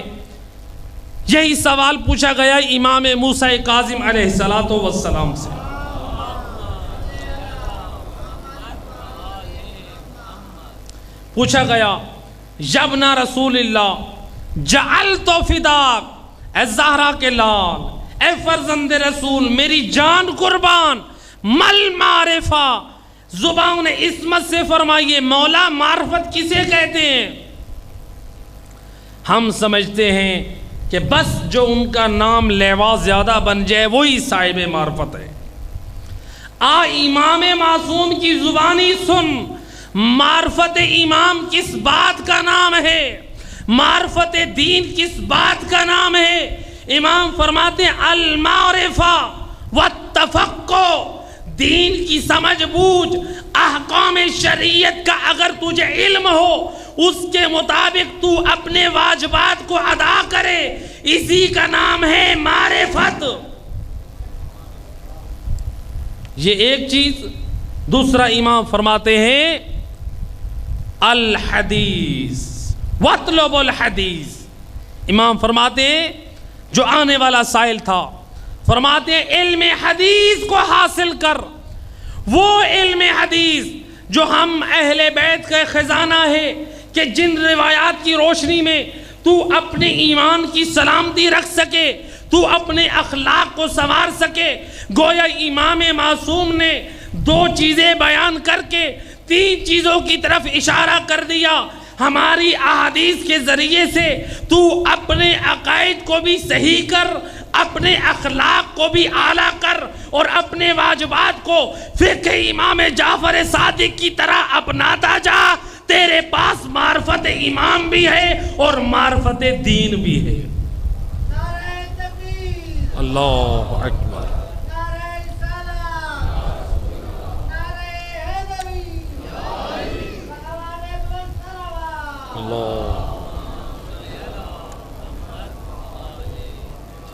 یہی سوال پوچھا گیا امام موسیٰ کاظم علیہ السلام سے. پوچھا گیا یابن رسول اللہ جعلت فداک، اے زہرا کے لال، اے فرزند رسول، میری جان قربان، مل معرفہ، زبان عصمت سے فرمائیے مولا معرفت کسے کہتے ہیں؟ ہم سمجھتے ہیں کہ بس جو ان کا نام لیوا زیادہ بن جائے وہی صاحب معرفت ہے. امام معصوم کی زبانی سن، معرفت امام کس بات کا نام ہے؟ معرفت دین کس بات کا نام ہے؟ امام فرماتے ہیں المعرفہ والتفقہ، دین کی سمجھ بوجھ، احکام شریعت کا اگر تجھے علم ہو اس کے مطابق تو اپنے واجبات کو ادا کرے، اسی کا نام ہے معرفت. یہ ایک چیز. دوسرا امام فرماتے ہیں الحدیث واطلب الحدیث. امام فرماتے ہیں جو آنے والا سائل تھا، فرماتے ہیں علم حدیث کو حاصل کر. وہ علم حدیث جو ہم اہل بیت کا خزانہ ہے کہ جن روایات کی روشنی میں تو اپنے ایمان کی سلامتی رکھ سکے، تو اپنے اخلاق کو سنوار سکے. گویا امام معصوم نے دو چیزیں بیان کر کے تین چیزوں کی طرف اشارہ کر دیا. ہماری احادیث کے ذریعے سے تو اپنے عقائد کو بھی صحیح کر، اپنے اخلاق کو بھی اعلیٰ کر، اور اپنے واجبات کو فقہ امام جعفر صادق کی طرح اپناتا جا. تیرے پاس معرفت امام بھی ہے اور معرفت دین بھی ہے. اللہ اکبر.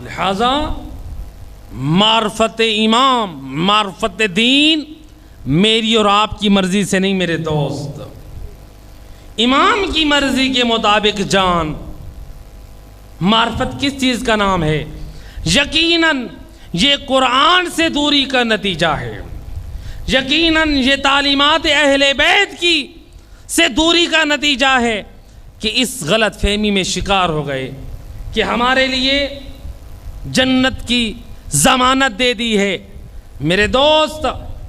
لہذا معرفت امام، معرفت دین میری اور آپ کی مرضی سے نہیں میرے دوست. امام کی مرضی کے مطابق جان. معرفت کس چیز کا نام ہے؟ یقیناً یہ قرآن سے دوری کا نتیجہ ہے. یقیناً یہ تعلیمات اہل بیت کی سے دوری کا نتیجہ ہے کہ اس غلط فہمی میں شکار ہو گئے کہ ہمارے لیے جنت کی ضمانت دے دی ہے. میرے دوست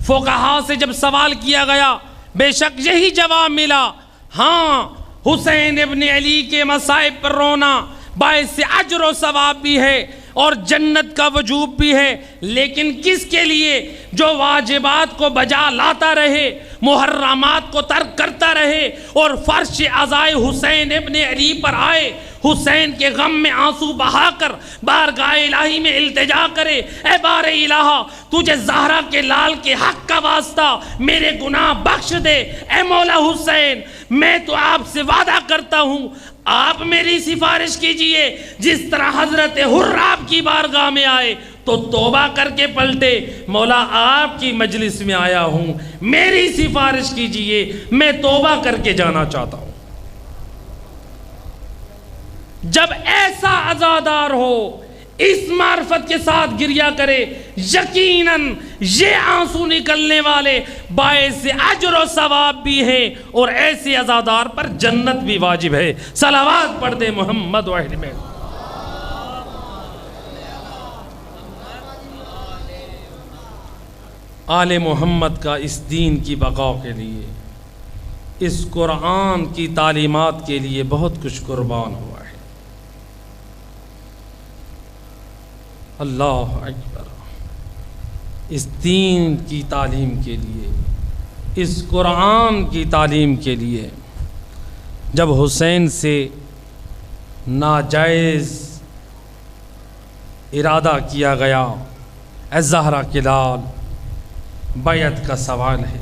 فقہا سے جب سوال کیا گیا بے شک یہی جواب ملا، ہاں حسین ابن علی کے مصائب پر رونا باعث اجر و ثواب بھی ہے اور جنت کا وجوب بھی ہے، لیکن کس کے لیے؟ جو واجبات کو بجا لاتا رہے، محرمات کو ترک کرتا رہے اور فرش عزائے حسین ابن علی پر آئے، حسین کے غم میں آنسو بہا کر بارگاہ الہی میں التجا کرے، اے بار الہ تجھے زہرا کے لال کے حق کا واسطہ میرے گناہ بخش دے. اے مولا حسین میں تو آپ سے وعدہ کرتا ہوں آپ میری سفارش کیجئے. جس طرح حضرت حراب کی بارگاہ میں آئے تو توبہ کر کے پلٹے، مولا آپ کی مجلس میں آیا ہوں میری سفارش کیجئے، میں توبہ کر کے جانا چاہتا ہوں. جب ایسا عزادار ہو اس معرفت کے ساتھ گریہ کرے، یقیناً یہ آنسو نکلنے والے باعث اجر و ثواب بھی ہیں اور ایسے عزادار پر جنت بھی واجب ہے. صلوات پڑھ دے محمد و اہل بیت. آل محمد کا اس دین کی بقا کے لیے، اس قرآن کی تعلیمات کے لیے بہت کچھ قربان ہوا ہے. اللہ اکبر. اس دین کی تعلیم کے لیے، اس قرآن کی تعلیم کے لیے جب حسین سے ناجائز ارادہ کیا گیا اے زہرا کے لال بیعت کا سوال ہے۔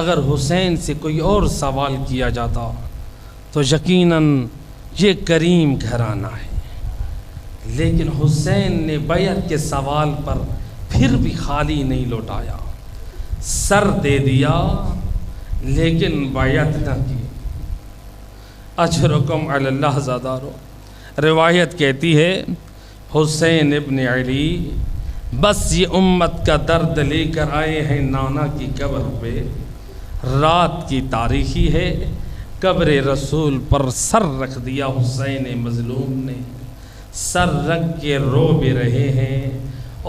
اگر حسین سے کوئی اور سوال کیا جاتا تو یقیناً یہ کریم گھرانہ ہے، لیکن حسین نے بیعت کے سوال پر پھر بھی خالی نہیں لوٹایا، سر دے دیا لیکن بیعت نہ کی۔ اجرکم علی اللہ زادارو، روایت کہتی ہے حسین ابن علی بس یہ امت کا درد لے کر آئے ہیں نانا کی قبر پہ، رات کی تاریخی ہے، قبر رسول پر سر رکھ دیا حسین مظلوم نے، سر رکھ کے رو بھی رہے ہیں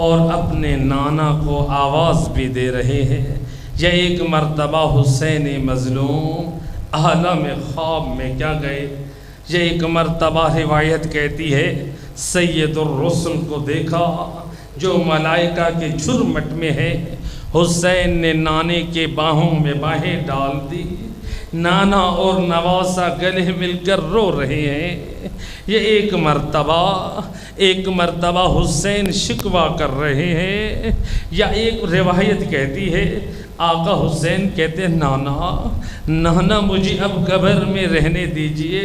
اور اپنے نانا کو آواز بھی دے رہے ہیں۔ یہ ایک مرتبہ حسین مظلوم عالم خواب میں کیا گئے، یہ ایک مرتبہ روایت کہتی ہے سید الرسل کو دیکھا جو ملائکہ کے جھرمٹ میں ہے۔ حسین نے نانے کے باہوں میں باہیں ڈال دی، نانا اور نواسہ گلے مل کر رو رہے ہیں۔ یہ ایک مرتبہ حسین شکوہ کر رہے ہیں، یا ایک روایت کہتی ہے آقا حسین کہتے ہیں نانا مجھے اب قبر میں رہنے دیجئے،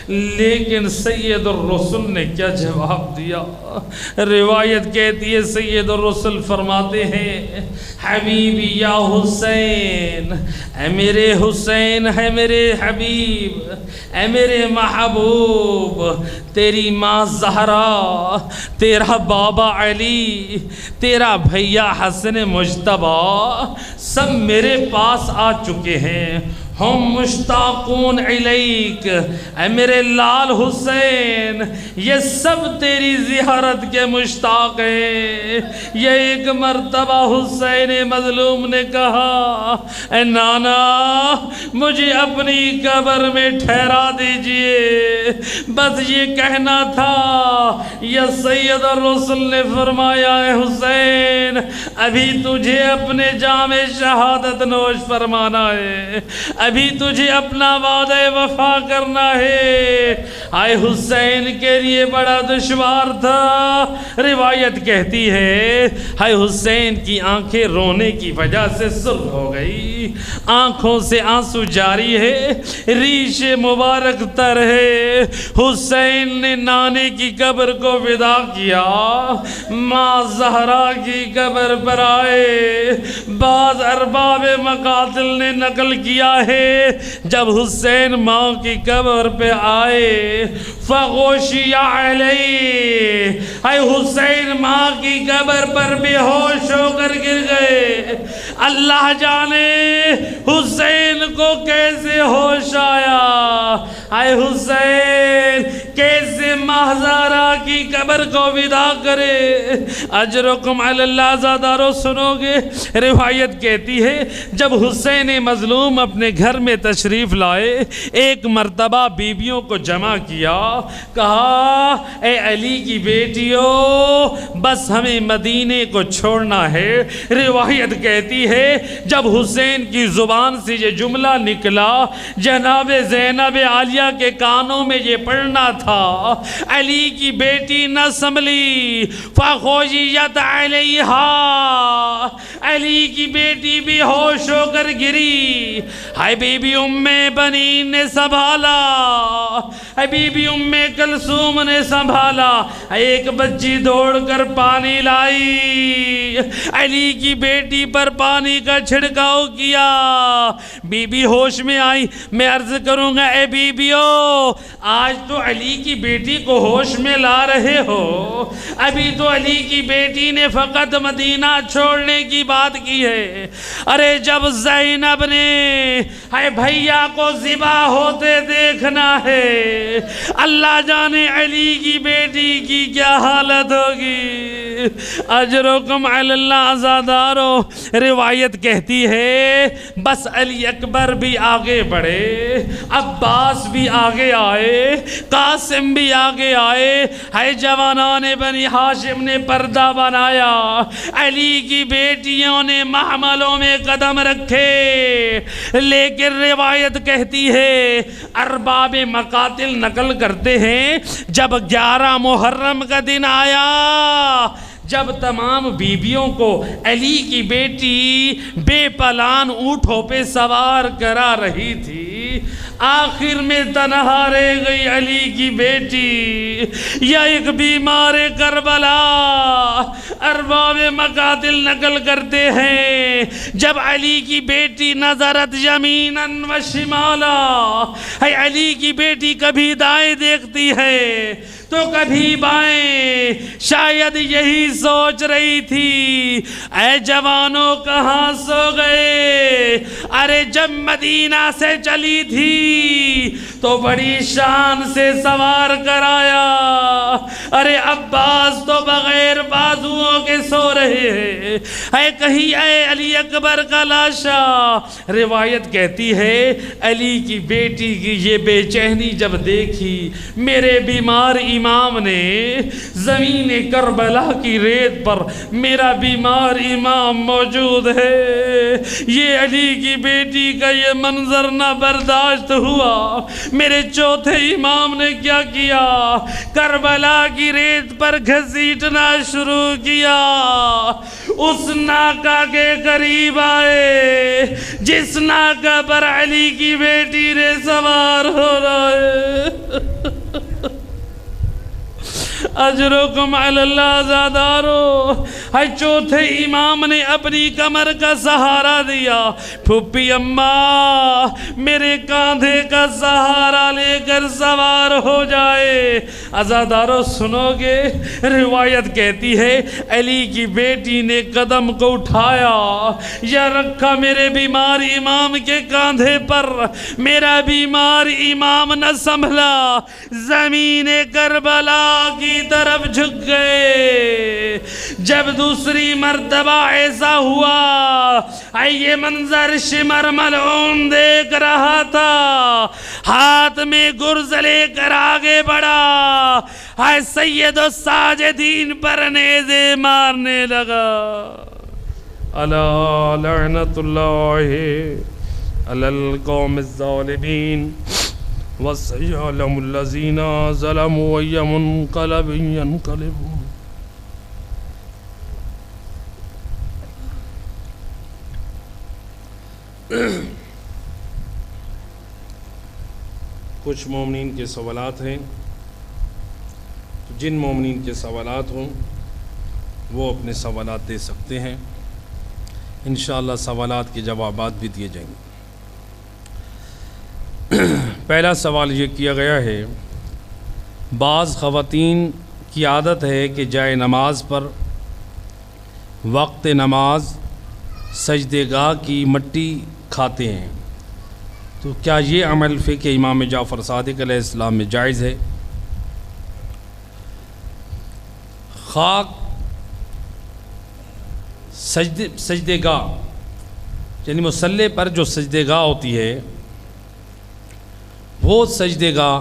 لیکن سید الرسل نے کیا جواب دیا؟ روایت کہتی ہے سید الرسل فرماتے ہیں حبیبی یا حسین، اے میرے حسین، ہے میرے حبیب، اے میرے محبوب، تیری ماں زہرا، تیرا بابا علی، تیرا بھیا حسن مجتبی سب میرے پاس آ چکے ہیں، ہم مشتاقون الیک، اے میرے لال حسین، یہ سب تیری زیارت کے مشتاق ہیں۔ یہ ایک مرتبہ حسین مظلوم نے کہا اے نانا مجھے اپنی قبر میں ٹھہرا دیجئے، بس یہ کہنا تھا۔ یا سید الرسل نے فرمایا اے حسین ابھی تجھے اپنے جام شہادت نوش فرمانا ہے، ابھی تجھے اپنا وعدہ وفا کرنا ہے۔ آئے حسین کے لیے بڑا دشوار تھا۔ روایت کہتی ہے ہائے حسین کی آنکھیں رونے کی وجہ سے سرخ ہو گئی، آنکھوں سے آنسو جاری ہے، ریش مبارک تر ہے۔ حسین نے نانے کی قبر کو ودا کیا، ماں زہرا کی قبر پر آئے۔ بعض ارباب مقاتل نے نقل کیا ہے جب حسین ماں کی قبر پہ آئے فغوشی علیہ، اے حسین ماں کی قبر پر بے ہوش ہو کر گر گئے۔ اللہ جانے حسین کو کیسے ہوش آیا، اے حسین کیسے ماں زہرا کی قبر کو ودا کرے۔ اجرکم علی اللہ زادارو سنو گے، روایت کہتی ہے جب حسین مظلوم اپنے گھر میں تشریف لائے، ایک مرتبہ بیویوں کو جمع کیا، کہا اے علی کی بیٹیوں بس ہمیں مدینے کو چھوڑنا ہے۔ روایت کہتی ہے جب حسین کی زبان سے یہ جملہ نکلا جناب زینب عالیہ کے کانوں میں یہ پڑھنا تھا، علی کی بیٹی نہ سنبھلی، فخوشیت علیہا، علی کی بیٹی بھی ہوش ہو کر گری۔ ہائے بی بی ام بنین نے سنبھالا، بی بی ام کلثوم نے سنبھالا، ایک بچی دوڑ کر پانی لائی، علی کی بیٹی پر پانی کا چھڑکاؤ کیا، بی بی ہوش میں آئی۔ میں عرض کروں گا اے بی بیو آج تو علی کی بیٹی کو ہوش میں لا رہے ہو، ابھی تو علی کی بیٹی نے فقط مدینہ چھوڑنے کی بات کی ہے۔ ارے جب زینب نے اے بھیا کو ذبح ہوتے دیکھنا ہے، اللہ جانے علی کی بیٹی کی کیا حالت ہوگی۔ اجرکم علی اللہ عزادارو، روایت کہتی ہے بس علی اکبر بھی آگے بڑھے، عباس بھی آگے آئے، قاسم بھی آگے آئے، ہے جوانان بنی ہاشم نے پردہ بنایا، علی کی بیٹیوں نے محملوں میں قدم رکھے۔ لیکن روایت کہتی ہے ارباب مقاتل نقل کرتے ہیں جب 11 محرم کا دن آیا جب تمام بیویوں کو علی کی بیٹی بے پلان اونٹوں پہ سوار کرا رہی تھی، آخر میں تنہا رہ گئی علی کی بیٹی یا ایک بیمار کربلا۔ ارباب مقاتل نقل کرتے ہیں جب علی کی بیٹی نظرت یمیناً و شمالا، ہے علی کی بیٹی کبھی دائیں دیکھتی ہے تو کبھی بائیں، شاید یہی سوچ رہی تھی اے جوانوں کہاں سو گئے؟ ارے جب مدینہ سے چلی تھی تو بڑی شان سے سوار کرایا، ارے عباس تو بغیر بازوؤں کے سو رہے ہیں، اے کہیں اے علی اکبر کا لاشا۔ روایت کہتی ہے علی کی بیٹی کی یہ بے چینی جب دیکھی، میرے بیمار امام نے زمین کربلا کی ریت پر میرا بیمار امام موجود ہے، یہ علی کی بیٹی کا یہ منظر نہ برداشت ہوا۔ میرے چوتھے امام نے کیا کیا؟ کربلا کی ریت پر گھسیٹنا شروع کیا، اس ناکا کے قریب آئے جس ناکا پر علی کی بیٹی نے سوار ہو رہا ہے۔ اجرکم علی اللہ زادارو، ہے چوتھے امام نے اپنی کمر کا سہارا دیا، پھپھی اماں میرے کاندھے کا سہارا لے کر سوار ہو جائے۔ عزادارو سنو گے، روایت کہتی ہے علی کی بیٹی نے قدم کو اٹھایا یا رکھا میرے بیمار امام کے کاندھے پر، میرا بیمار امام نہ سنبھلا، زمین کربلا کی طرف جھک گئے۔ جب دوسری مرتبہ ایسا ہوا، یہ منظر شمر ملعون دیکھ رہا تھا، ہاتھ میں گرز لے کر آگے بڑھا، سید الساجدین پر نیزے مارنے لگا۔ الا لعنت اللہ علی القوم الظالمین وَسَيَعْلَمُ الَّذِينَ ظَلَمُوا أَيَّ مُنْقَلَبٍ يَنْقَلِبُونَ۔ کچھ مومنین کے سوالات ہیں، جن مومنین کے سوالات ہوں وہ اپنے سوالات دے سکتے ہیں، انشاءاللہ سوالات کے جوابات بھی دیے جائیں گے۔ پہلا سوال یہ کیا گیا ہے، بعض خواتین کی عادت ہے کہ جائے نماز پر وقت نماز سجدے گاہ کی مٹی کھاتے ہیں، تو کیا یہ عمل فقہ امام جعفر صادق علیہ السلام میں جائز ہے؟ خاک سجدے گاہ یعنی مصلی پر جو سجدے گاہ ہوتی ہے، وہ سجدے گاہ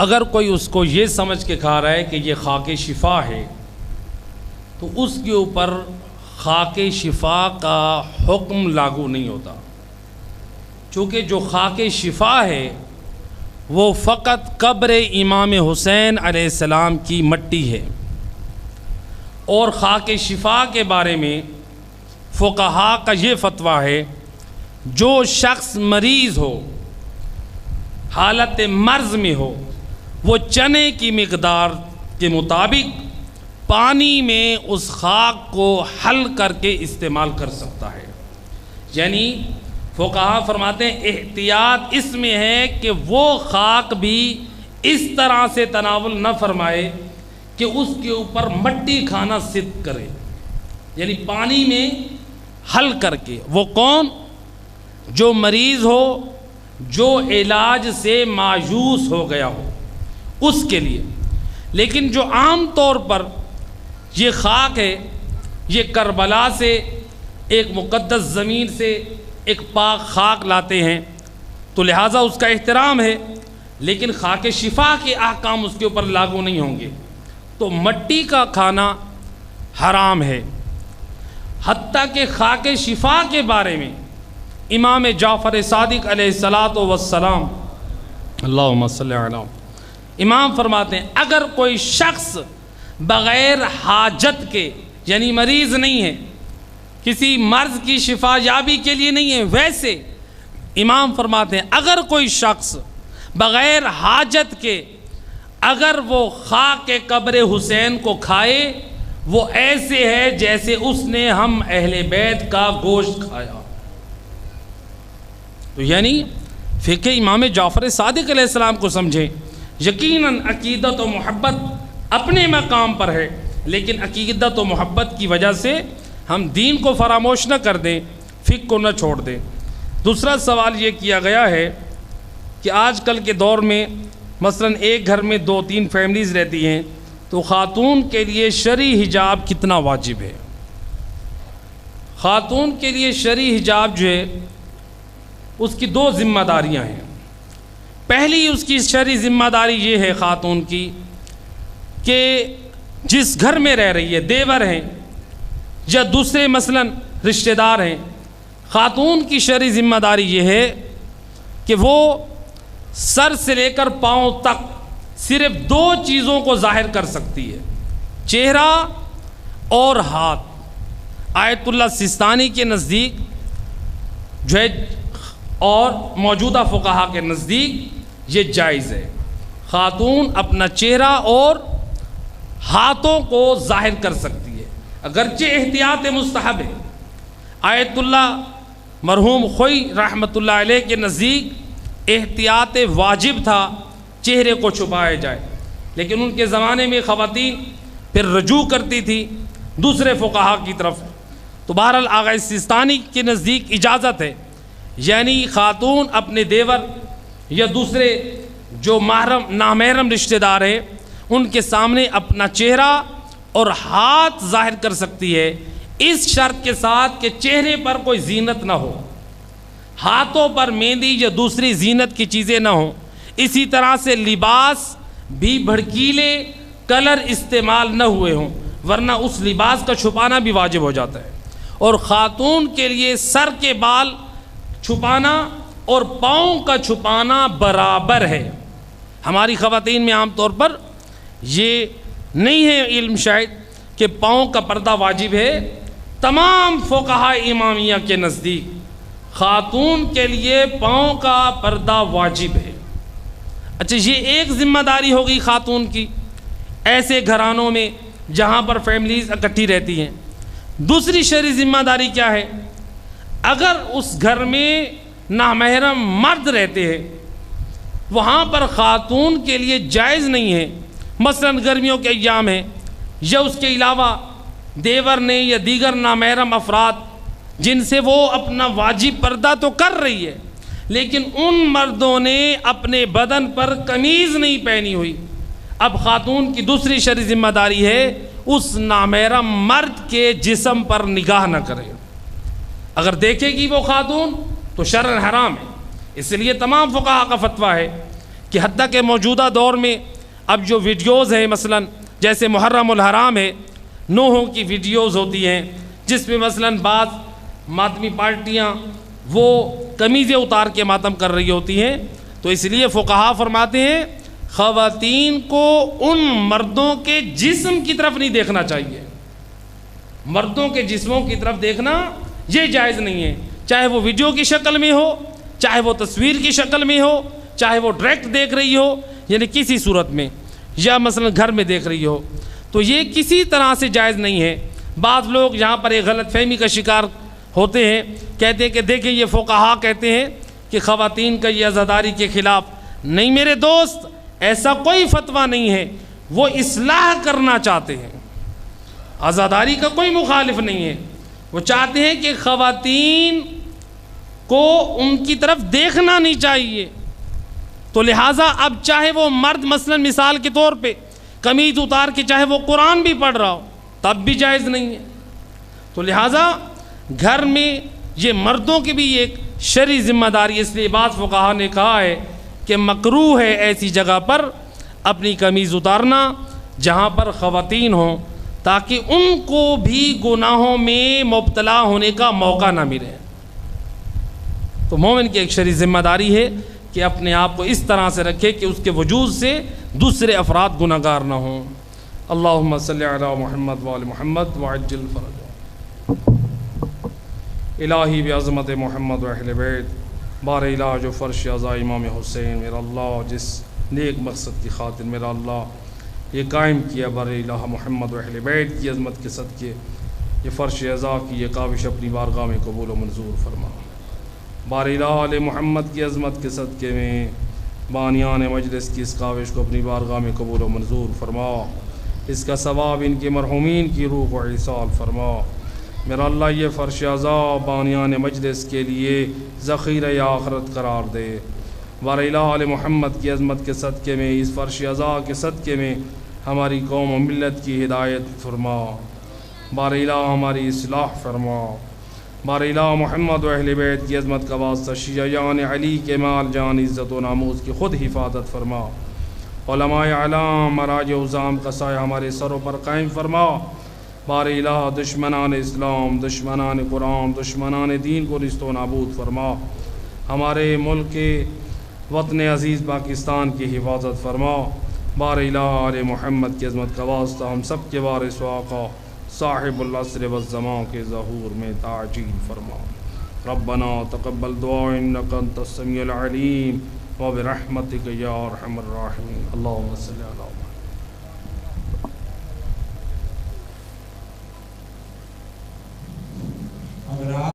اگر کوئی اس کو یہ سمجھ کے کھا رہا ہے کہ یہ خاک شفا ہے، تو اس کے اوپر خاک شفا کا حکم لاگو نہیں ہوتا، چونکہ جو خاک شفا ہے وہ فقط قبر امام حسین علیہ السلام کی مٹی ہے، اور خاک شفا کے بارے میں فقہا کا یہ فتویٰ ہے، جو شخص مریض ہو، حالت مرض میں ہو، وہ چنے کی مقدار کے مطابق پانی میں اس خاک کو حل کر کے استعمال کر سکتا ہے۔ یعنی فقہا فرماتے ہیں احتیاط اس میں ہے کہ وہ خاک بھی اس طرح سے تناول نہ فرمائے کہ اس کے اوپر مٹی کھانا صدق کرے، یعنی پانی میں حل کر کے۔ وہ کون؟ جو مریض ہو، جو علاج سے مایوس ہو گیا ہو، اس کے لیے۔ لیکن جو عام طور پر یہ خاک ہے، یہ کربلا سے ایک مقدس زمین سے ایک پاک خاک لاتے ہیں، تو لہٰذا اس کا احترام ہے، لیکن خاک شفا کے احکام اس کے اوپر لاگو نہیں ہوں گے، تو مٹی کا کھانا حرام ہے۔ حتیٰ کہ خاک شفا کے بارے میں امام جعفر صادق علیہ السلام اللہم صلی علی، امام فرماتے ہیں اگر کوئی شخص بغیر حاجت کے، یعنی مریض نہیں ہے، کسی مرض کی شفا یابی کے لیے نہیں ہے، ویسے امام فرماتے ہیں اگر کوئی شخص بغیر حاجت کے اگر وہ خاک قبر حسین کو کھائے، وہ ایسے ہے جیسے اس نے ہم اہل بیت کا گوشت کھایا۔ تو یعنی فقہ امام جعفر صادق علیہ السلام کو سمجھیں، یقیناً عقیدت و محبت اپنے مقام پر ہے، لیکن عقیدت و محبت کی وجہ سے ہم دین کو فراموش نہ کر دیں، فقہ کو نہ چھوڑ دیں۔ دوسرا سوال یہ کیا گیا ہے کہ آج کل کے دور میں مثلاً ایک گھر میں 2-3 فیملیز رہتی ہیں، تو خاتون کے لیے شرعی حجاب کتنا واجب ہے؟ خاتون کے لیے شرعی حجاب جو ہے اس کی 2 ذمہ داریاں ہیں۔ پہلی اس کی شرعی ذمہ داری یہ ہے خاتون کی کہ جس گھر میں رہ رہی ہے، دیور ہیں یا دوسرے مثلاً رشتہ دار ہیں، خاتون کی شرعی ذمہ داری یہ ہے کہ وہ سر سے لے کر پاؤں تک صرف 2 چیزوں کو ظاہر کر سکتی ہے، چہرہ اور ہاتھ۔ آیت اللہ سستانی کے نزدیک جو ہے اور موجودہ فقہا کے نزدیک یہ جائز ہے، خاتون اپنا چہرہ اور ہاتھوں کو ظاہر کر سکتی ہے، اگرچہ احتیاط مستحب ہے۔ آیت اللہ مرحوم خوئی رحمۃ اللہ علیہ کے نزدیک احتیاط واجب تھا چہرے کو چھپایا جائے، لیکن ان کے زمانے میں خواتین پھر رجوع کرتی تھی دوسرے فقہا کی طرف۔ تو بہرحال آغا سستانی کے نزدیک اجازت ہے، یعنی خاتون اپنے دیور یا دوسرے جو نامحرم رشتہ دار ہیں ان کے سامنے اپنا چہرہ اور ہاتھ ظاہر کر سکتی ہے، اس شرط کے ساتھ کہ چہرے پر کوئی زینت نہ ہو، ہاتھوں پر مہندی یا دوسری زینت کی چیزیں نہ ہوں، اسی طرح سے لباس بھی بھڑکیلے کلر استعمال نہ ہوئے ہوں، ورنہ اس لباس کا چھپانا بھی واجب ہو جاتا ہے۔ اور خاتون کے لیے سر کے بال چھپانا اور پاؤں کا چھپانا برابر ہے۔ ہماری خواتین میں عام طور پر یہ نہیں ہے علم شاید کہ پاؤں کا پردہ واجب ہے۔ تمام فقہاء امامیہ کے نزدیک خاتون کے لیے پاؤں کا پردہ واجب ہے۔ اچھا، یہ ایک ذمہ داری ہوگی خاتون کی ایسے گھرانوں میں جہاں پر فیملیز اکٹھی رہتی ہیں۔ دوسری شرعی ذمہ داری کیا ہے؟ اگر اس گھر میں نامحرم مرد رہتے ہیں، وہاں پر خاتون کے لیے جائز نہیں ہے، مثلاً گرمیوں کے ایام ہیں یا اس کے علاوہ دیور نے یا دیگر نامحرم افراد جن سے وہ اپنا واجب پردہ تو کر رہی ہے، لیکن ان مردوں نے اپنے بدن پر قمیض نہیں پہنی ہوئی، اب خاتون کی دوسری شرعی ذمہ داری ہے اس نامحرم مرد کے جسم پر نگاہ نہ کرے۔ اگر دیکھے گی وہ خاتون تو شرعاً حرام ہے۔ اس لیے تمام فقہاء کا فتویٰ ہے کہ حتیٰ کہ موجودہ دور میں اب جو ویڈیوز ہیں، مثلاً جیسے محرم الحرام ہے، نوحوں کی ویڈیوز ہوتی ہیں جس میں مثلاً بعض ماتمی پارٹیاں وہ قمیضیں اتار کے ماتم کر رہی ہوتی ہیں، تو اس لیے فقہاء فرماتے ہیں خواتین کو ان مردوں کے جسم کی طرف نہیں دیکھنا چاہیے، مردوں کے جسموں کی طرف دیکھنا یہ جائز نہیں ہے، چاہے وہ ویڈیو کی شکل میں ہو، چاہے وہ تصویر کی شکل میں ہو، چاہے وہ ڈائریکٹ دیکھ رہی ہو، یعنی کسی صورت میں، یا مثلا گھر میں دیکھ رہی ہو، تو یہ کسی طرح سے جائز نہیں ہے۔ بعض لوگ یہاں پر ایک غلط فہمی کا شکار ہوتے ہیں، کہتے ہیں کہ دیکھیں یہ فقہاء کہتے ہیں کہ خواتین کا یہ عزاداری کے خلاف۔ نہیں میرے دوست، ایسا کوئی فتویٰ نہیں ہے، وہ اصلاح کرنا چاہتے ہیں، عزاداری کا کوئی مخالف نہیں ہے، وہ چاہتے ہیں کہ خواتین کو ان کی طرف دیکھنا نہیں چاہیے، تو لہٰذا اب چاہے وہ مرد مثلا مثال کے طور پہ قمیض اتار کے چاہے وہ قرآن بھی پڑھ رہا ہو تب بھی جائز نہیں ہے۔ تو لہٰذا گھر میں یہ مردوں کی بھی ایک شرعی ذمہ داری، اس لیے بعض فقہاء نے کہا ہے کہ مکروہ ہے ایسی جگہ پر اپنی قمیض اتارنا جہاں پر خواتین ہوں، تاکہ ان کو بھی گناہوں میں مبتلا ہونے کا موقع نہ ملے۔ تو مومن کی ایک شرعی ذمہ داری ہے کہ اپنے آپ کو اس طرح سے رکھے کہ اس کے وجود سے دوسرے افراد گناہگار نہ ہوں۔ اللہم صلی علی محمد وآل محمد وعجل فرجہ الہی بعظمت محمد و اہل بیت بار علاج و فرش ازا امام حسین میرا اللہ جس نیک مقصد کی خاطر میرا اللہ یہ قائم کیا بار الہ محمد و اہل بیت کی عظمت کے صدقے یہ فرش ازا کی یہ کاوش اپنی بارگاہ میں قبول و منظور فرما بار الہ علی محمد کی عظمت کے صدقے میں بانیان مجلس کی اس کاوش کو اپنی بارگاہ میں قبول و منظور فرما اس کا ثواب ان کے مرحومین کی روح کو ایصال فرما میرا اللہ یہ فرش ازا بانیان مجلس کے لیے ذخیرہ آخرت قرار دے بار الہ علی محمد کی عظمت کے صدقے میں اس فرش ازا کے صدقے میں ہماری قوم و ملت کی ہدایت فرما بار الہ ہماری اصلاح فرما بار الہ محمد و اہل بیت کی عظمت کا واسطہ شیعہ جان علی کے مال جان عزت و ناموز کی خود حفاظت فرما علماء اعلام مراج عظام کا سایہ ہمارے سروں پر قائم فرما بار الہ دشمنان اسلام دشمنان قرآن دشمنان دین کو نیست و نابود فرما ہمارے ملک کے وطن عزیز پاکستان کی حفاظت فرما بار الہ علی محمد کی عظمت کا واسطہ ہم سب کے وارث و آقا صاحب العصر والزمان کے ظہور میں تعجیل فرما ربنا تقبل دعا انک انت السمیع العلیم وبرحمتک یا ارحم الراحمین اللہم صلی علی محمد